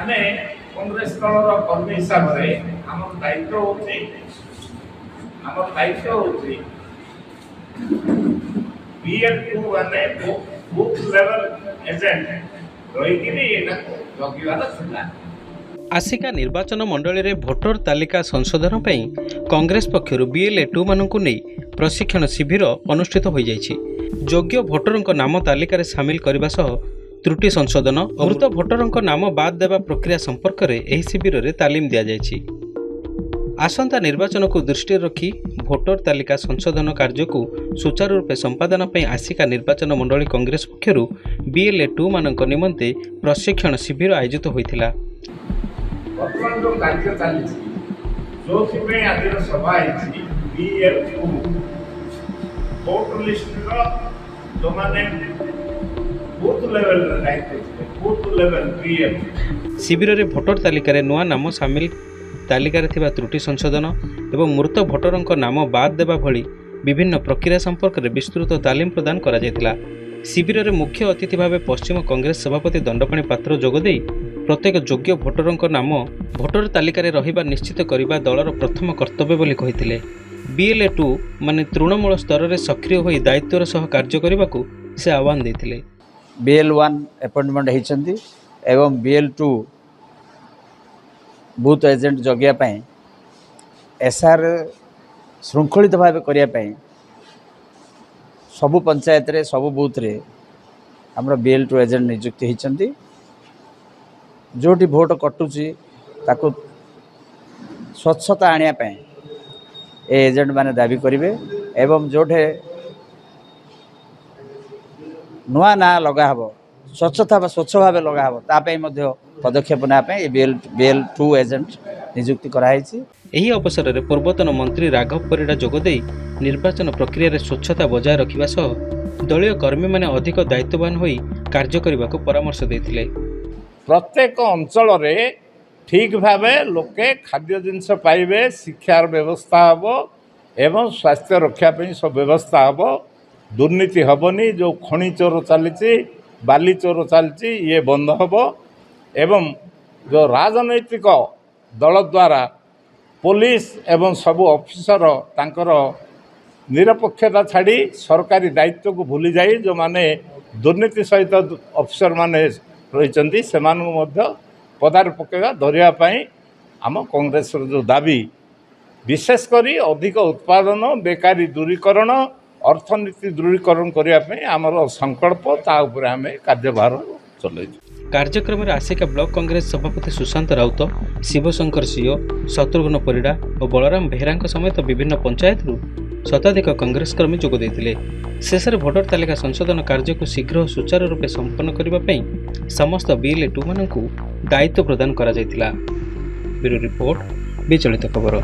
ଆମେ କଂଗ୍ରେସ ଦଳର କର୍ମୀ ହିସାବରେ ଆମର ଦାୟିତ୍ୱ ହେଉଛି BL2 ମାନେ ବୁଥ୍ ଲେଭେଲ ଏଜେଣ୍ଟ ରହିକିରି ଏଟାକୁ ଜଗିବାର ଥିଲା। ଆସିକା ନିର୍ବାଚନ ମଣ୍ଡଳୀରେ ଭୋଟର ତାଲିକା ସଂଶୋଧନ ପାଇଁ କଂଗ୍ରେସ ପକ୍ଷରୁ BL2 ମାନଙ୍କୁ ନେଇ ପ୍ରଶିକ୍ଷଣ ଶିବିର ଅନୁଷ୍ଠିତ ହୋଇଯାଇଛି। ଯୋଗ୍ୟ ଭୋଟରଙ୍କ ନାମ ତାଲିକାରେ ସାମିଲ କରିବା ସହ ତ୍ରୁଟି ସଂଶୋଧନ ଓ ମୃତ ଭୋଟରଙ୍କ ନାମ ବାଦ୍ ଦେବା ପ୍ରକ୍ରିୟା ସମ୍ପର୍କରେ ଏହି ଶିବିରରେ ତାଲିମ ଦିଆଯାଇଛି। ଆସନ୍ତା ନିର୍ବାଚନକୁ ଦୃଷ୍ଟିରେ ରଖି ଭୋଟର ତାଲିକା ସଂଶୋଧନ କାର୍ଯ୍ୟକୁ ସୁଚାରୁ ରୂପେ ସମ୍ପାଦନ ପାଇଁ ଆସିକା ନିର୍ବାଚନ ମଣ୍ଡଳୀ କଂଗ୍ରେସ ପକ୍ଷରୁ BL2 ମାନଙ୍କ ନିମନ୍ତେ ପ୍ରଶିକ୍ଷଣ ଶିବିର ଆୟୋଜିତ ହୋଇଥିଲା। ବର୍ତ୍ତମାନ ଯେଉଁ କାର୍ଯ୍ୟ ଚାଲିଛି ଯେଉଁଥିପାଇଁ ଆଜିର ସଭା ହେଇଛି BL2 ଭୋଟ ଲିଷ୍ଟର ଯେଉଁମାନେ ବୁଥ୍ ଲେଭେଲରେ ଦାୟିତ୍ୱ ଥିଲେ ବୁଥ୍ ଲେଭେଲ BL ଶିବିରରେ ଭୋଟର ତାଲିକାରେ ନୂଆ ନାମ ସାମିଲ, ତାଲିକାରେ ଥିବା ତ୍ରୁଟି ସଂଶୋଧନ ଏବଂ ମୃତ ଭୋଟରଙ୍କ ନାମ ବାଦ୍ ଦେବା ଭଳି ବିଭିନ୍ନ ପ୍ରକ୍ରିୟା ସମ୍ପର୍କରେ ବିସ୍ତୃତ ତାଲିମ ପ୍ରଦାନ କରାଯାଇଥିଲା। ଶିବିରରେ ମୁଖ୍ୟ ଅତିଥି ଭାବେ ପଶ୍ଚିମ କଂଗ୍ରେସ ସଭାପତି ଦଣ୍ଡପାଣି ପାତ୍ର ଯୋଗଦେଇ ପ୍ରତ୍ୟେକ ଯୋଗ୍ୟ ଭୋଟରଙ୍କ ନାମ ଭୋଟର ତାଲିକାରେ ରହିବା ନିଶ୍ଚିତ କରିବା ଦଳର ପ୍ରଥମ କର୍ତ୍ତବ୍ୟ ବୋଲି କହିଥିଲେ। BL2 ମାନେ ତୃଣମୂଳ ସ୍ତରରେ ସକ୍ରିୟ ହୋଇ ଦାୟିତ୍ୱର ସହ କାର୍ଯ୍ୟ କରିବାକୁ ସେ ଆହ୍ୱାନ ଦେଇଥିଲେ। BL1 ଆପଏଣ୍ଟମେଣ୍ଟ ହେଇଛନ୍ତି ଏବଂ BL2 ବୁଥ୍ ଏଜେଣ୍ଟ ଜଗିବା ପାଇଁ SR ଶୃଙ୍ଖଳିତ ଭାବେ କରିବା ପାଇଁ ସବୁ ପଞ୍ଚାୟତରେ ସବୁ ବୁଥରେ ଆମର BL2 ଏଜେଣ୍ଟ ନିଯୁକ୍ତି ହେଇଛନ୍ତି। ଯେଉଁଠି ଭୋଟ କଟୁଛି ତାକୁ ସ୍ୱଚ୍ଛତା ଆଣିବା ପାଇଁ ଏ ଏଜେଣ୍ଟ ମାନେ ଦାବି କରିବେ ଏବଂ ଯେଉଁଠି ନୂଆ ନାଁ ଲଗାହେବ ସ୍ୱଚ୍ଛ ଭାବେ ଲଗାହେବ ତା ପାଇଁ ମଧ୍ୟ ପଦକ୍ଷେପ ନେବା ପାଇଁ ଏ BL2 ଏଜେଣ୍ଟ ନିଯୁକ୍ତି କରାଯାଇଛି। ଏହି ଅବସରରେ ପୂର୍ବତନ ମନ୍ତ୍ରୀ ରାଘବ ପରିଡ଼ା ଯୋଗଦେଇ ନିର୍ବାଚନ ପ୍ରକ୍ରିୟାରେ ସ୍ୱଚ୍ଛତା ବଜାୟ ରଖିବା ସହ ଦଳୀୟ କର୍ମୀମାନେ ଅଧିକ ଦାୟିତ୍ୱବାନ ହୋଇ କାର୍ଯ୍ୟ କରିବାକୁ ପରାମର୍ଶ ଦେଇଥିଲେ। ପ୍ରତ୍ୟେକ ଅଞ୍ଚଳରେ ଠିକ୍ ଭାବେ ଲୋକେ ଖାଦ୍ୟ ଜିନିଷ ପାଇବେ, ଶିକ୍ଷାର ବ୍ୟବସ୍ଥା ହେବ ଏବଂ ସ୍ୱାସ୍ଥ୍ୟ ରକ୍ଷା ପାଇଁ ସବୁ ବ୍ୟବସ୍ଥା ହେବ। ଦୁର୍ନୀତି ହେବନି, ଯେଉଁ ଖଣି ଚୋର ଚାଲିଛି, ବାଲି ଚୋର ଚାଲିଛି, ଇଏ ବନ୍ଦ ହେବ ଏବଂ ଯେଉଁ ରାଜନୈତିକ ଦଳ ଦ୍ୱାରା ପୋଲିସ ଏବଂ ସବୁ ଅଫିସର ତାଙ୍କର ନିରପେକ୍ଷତା ଛାଡ଼ି ସରକାରୀ ଦାୟିତ୍ୱକୁ ଭୁଲି ଯାଇ ଯେଉଁମାନେ ଦୁର୍ନୀତି ସହିତ ଅଫିସରମାନେ ରହିଛନ୍ତି ସେମାନଙ୍କୁ ମଧ୍ୟ ପଦାରେ ପକାଇବା ଧରିବା ପାଇଁ ଆମ କଂଗ୍ରେସର ଯେଉଁ ଦାବି, ବିଶେଷ କରି ଅଧିକ ଉତ୍ପାଦନ, ବେକାରୀ ଦୂରୀକରଣ, ଅର୍ଥନୀତି ଦୂରୀକରଣ କରିବା ପାଇଁ ଆମର ସଂକଳ୍ପ, ତା ଉପରେ ଆମେ କାର୍ଯ୍ୟଭାର ଚଲେଇଛୁ। କାର୍ଯ୍ୟକ୍ରମରେ ଆସିକା ବ୍ଲକ କଂଗ୍ରେସ ସଭାପତି ସୁଶାନ୍ତ ରାଉତ, ଶିବଶଙ୍କର ସିଓ, ଶତ୍ରୁଘ୍ନ ପରିଡ଼ା ଓ ବଳରାମ ବେହେରାଙ୍କ ସମେତ ବିଭିନ୍ନ ପଞ୍ଚାୟତରୁ ଶତାଧିକ କଂଗ୍ରେସ କର୍ମୀ ଯୋଗ ଦେଇଥିଲେ। ଶେଷରେ ଭୋଟର ତାଲିକା ସଂଶୋଧନ କାର୍ଯ୍ୟକୁ ଶୀଘ୍ର ଓ ସୁଚାରୁ ରୂପେ ସମ୍ପନ୍ନ କରିବା ପାଇଁ ସମସ୍ତ BL2 ମାନଙ୍କୁ ଦାୟିତ୍ୱ ପ୍ରଦାନ କରାଯାଇଥିଲା। ବ୍ୟୁରୋ ରିପୋର୍ଟ, ବିଚଳିତ ଖବର।